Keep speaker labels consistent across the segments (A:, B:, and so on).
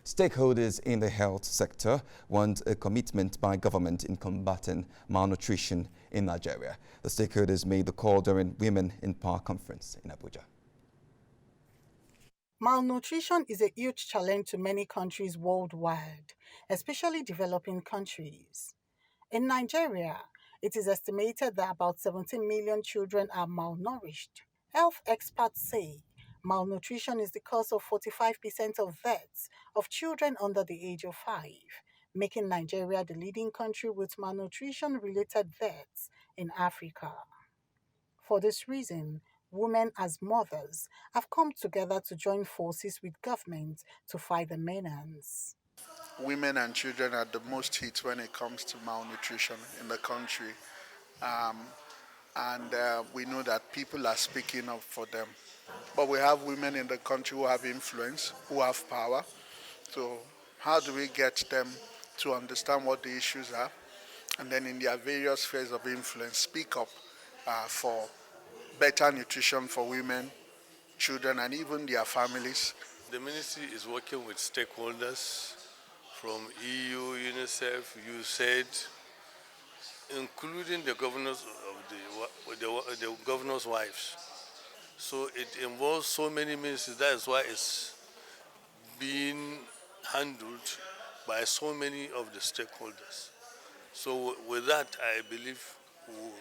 A: Stakeholders in the health sector want a commitment by government in combating malnutrition in Nigeria. The stakeholders made the call during Women in Power conference in Abuja.
B: Malnutrition is a huge challenge to many countries worldwide, especially developing countries. In Nigeria, it is estimated that about 17 million children are malnourished. Health experts say malnutrition is the cause of 45% of deaths of children under the age of 5, making Nigeria the leading country with malnutrition-related deaths in Africa. For this reason, women as mothers have come together to join forces with government to fight the menace.
C: Women and children are the most hit when it comes to malnutrition in the country. Um, and we know that people are speaking up for them. But we have women in the country who have influence, who have power. So how do we get them to understand what the issues are? And then in their various spheres of influence, speak up for better nutrition for women, children, and even their families.
D: The ministry is working with stakeholders from EU, UNICEF, USAID, including the governors of the governors' wives. So it involves so many ministries. That is why it's being handled by so many of the stakeholders. So with that, I believe we will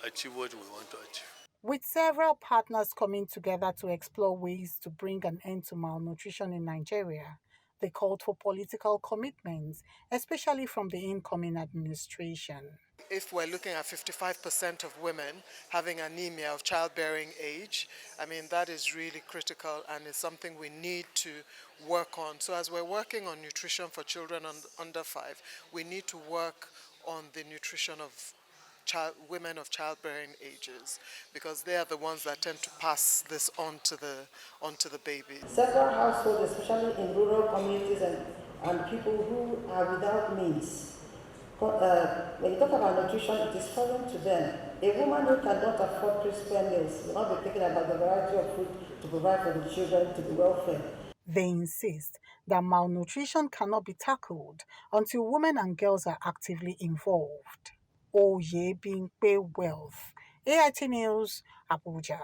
D: achieve what we want to achieve.
B: With several partners coming together to explore ways to bring an end to malnutrition in Nigeria, they called for political commitments, especially from the incoming administration.
E: If we're looking at 55% of women having anemia of childbearing age, that is really critical and is something we need to work on. So as we're working on nutrition for children under 5, we need to work on the nutrition of women of childbearing ages, because they are the ones that tend to pass this on to the baby.
F: Several households, especially in rural communities and people who are without means, when you talk about nutrition, it is foreign to them. A woman who cannot afford crisp meals will not be thinking about the variety of food to provide for the children to be well fed.
B: They insist that malnutrition cannot be tackled until women and girls are actively involved. Oyebimpe Wealth, AIT News, Abuja.